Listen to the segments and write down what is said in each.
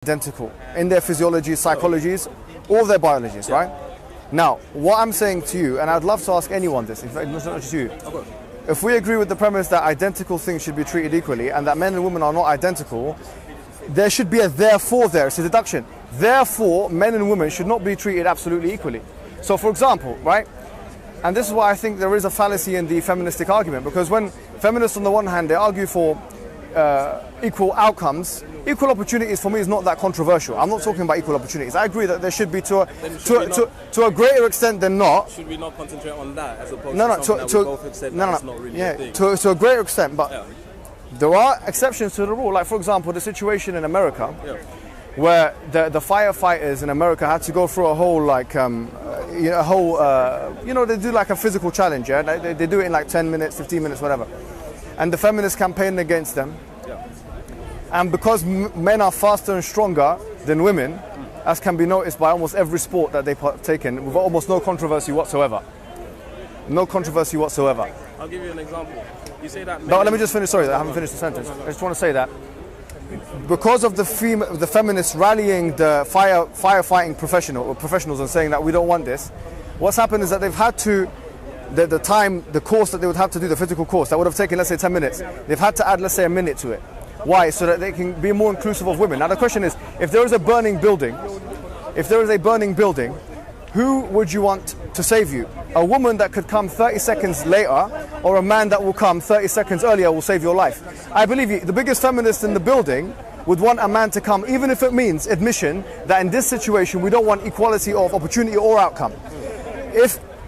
identical in their physiologies, psychologies, all their biologies, right? Now, what I'm saying to you, and I'd love to ask anyone this, in fact, it's not just you, if we agree with the premise that identical things should be treated equally and that men and women are not identical, there should be a therefore there, it's a deduction. Therefore, men and women should not be treated absolutely equally. So, for example, right, and this is why I think there is a fallacy in the feministic argument, because when feminists on the one hand, they argue for equal outcomes, equal opportunities for me is not that controversial. I'm not talking about equal opportunities. I agree that there should be to a greater extent than not. Should we not concentrate on that as opposed to something that we both have said that's not really a thing? To a greater extent, but there are exceptions to the rule. Like, for example, the situation in America, where the firefighters in America had to go through a whole they do like a physical challenge, yeah? They do it in like 10 minutes, 15 minutes, whatever. And the feminists campaigned against them. And because men are faster and stronger than women, as can be noticed by almost every sport that they partake in, with almost no controversy whatsoever. No controversy whatsoever. I'll give you an example. You say that. No, let me just finish. Sorry, I haven't finished the sentence. I just want to say that because of the feminists rallying the firefighting professionals and saying that we don't want this, what's happened is that they've had to. The course that they would have to do, the physical course, that would have taken, let's say, 10 minutes. They've had to add, let's say, a minute to it. Why? So that they can be more inclusive of women. Now, the question is, if there is a burning building, who would you want to save you? A woman that could come 30 seconds later, or a man that will come 30 seconds earlier will save your life? I believe you, the biggest feminist in the building would want a man to come, even if it means admission that in this situation we don't want equality of opportunity or outcome.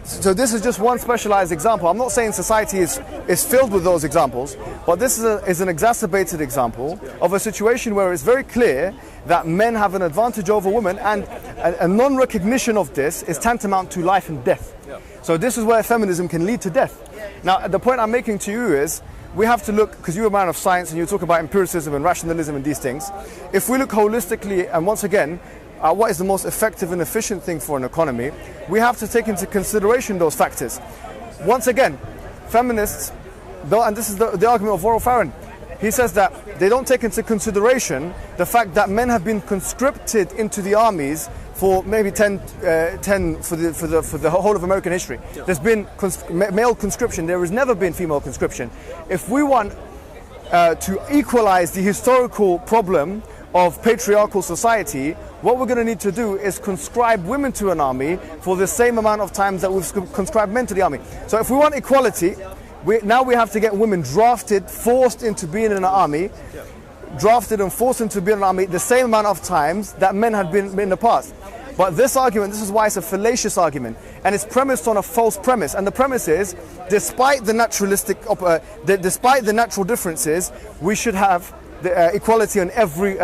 So this is just one specialized example. I'm not saying society is filled with those examples, but this is an exacerbated example of a situation where it's very clear that men have an advantage over women, and a non-recognition of this is tantamount to life and death. So this is where feminism can lead to death. Now, the point I'm making to you is, we have to look, because you're a man of science and you talk about empiricism and rationalism and these things, if we look holistically, and once again, what is the most effective and efficient thing for an economy, we have to take into consideration those factors. Once again, feminists, and this is the argument of Warren Farron, he says that they don't take into consideration the fact that men have been conscripted into the armies for maybe 10 for the whole of American history. There's been male conscription, there has never been female conscription. If we want to equalize the historical problem of patriarchal society, what we're going to need to do is conscribe women to an army for the same amount of times that we've conscribed men to the army. So if we want equality, now we have to get women drafted, forced into being in an army, drafted and forced into being in an army the same amount of times that men had been in the past. But this argument, this is why it's a fallacious argument, and it's premised on a false premise. And the premise is, despite the despite the natural differences, we should have the equality on every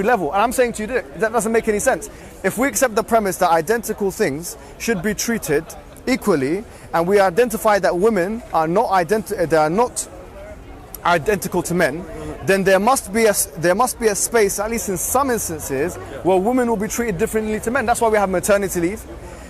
level. And I'm saying to you that doesn't make any sense. If we accept the premise that identical things should be treated equally, and we identify that women are not identical to men, then there must be a space, at least in some instances, where women will be treated differently to men. That's why we have maternity leave.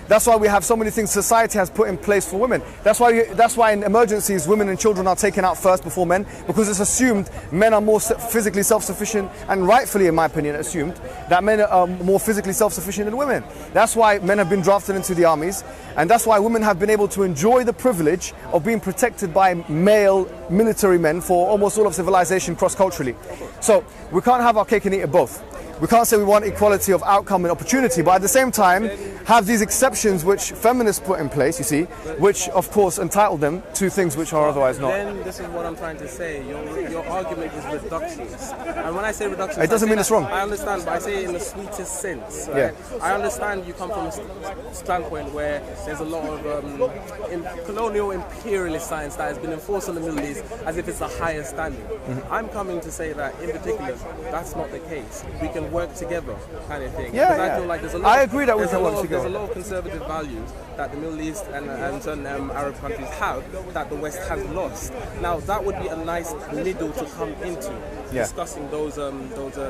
That's why we have so many things society has put in place for women. That's why in emergencies, women and children are taken out first before men, because it's assumed men are more physically self-sufficient, and rightfully, in my opinion, assumed that men are more physically self-sufficient than women. That's why men have been drafted into the armies, and that's why women have been able to enjoy the privilege of being protected by male military men for almost all of civilization cross-culturally. So we can't have our cake and eat it both. We can't say we want equality of outcome and opportunity, but at the same time have these exceptions which feminists put in place, you see, which of course entitle them to things which are otherwise not. Then this is what I'm trying to say. Your argument is reductionist. And when I say reductionist, it doesn't mean it's wrong. I understand, but I say it in the sweetest sense. Right? Yeah. I understand you come from a standpoint where there's a lot of colonial imperialist science that has been enforced on the Middle East as if it's the highest standard. I'm coming to say that in particular, that's not the case. We can work together, kind of thing. Yeah, I feel like there's a lot. I agree that we can work together. There's a lot of conservative values that the Middle East and certain Arab countries have that the West has lost. Now that would be a nice middle to come into, discussing those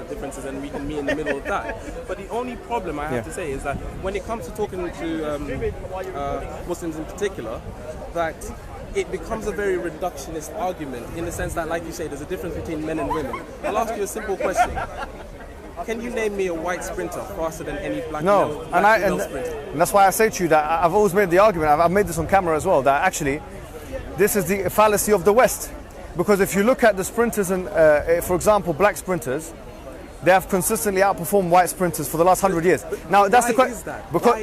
differences, and we can meet in the middle of that. But the only problem I have to say is that when it comes to talking to Muslims in particular, that it becomes a very reductionist argument in the sense that, like you say, there's a difference between men and women. I'll ask you a simple question. Can you name me a white sprinter faster than any black No, male, and sprinter? that's why I say to you that I've always made the argument, I've made this on camera as well, that actually this is the fallacy of the West. Because if you look at the sprinters and, for example, black sprinters, they have consistently outperformed white sprinters for the last 100 years. Now, that's the question.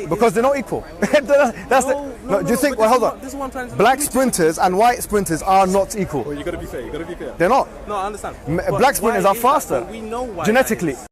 Because they're not equal. Do you think? Well, hold on. This is what I'm trying to Black sprinters and white sprinters are not equal. Well, you got to be fair. You got to be fair. They're not. No, I understand. Black sprinters are faster We know why genetically.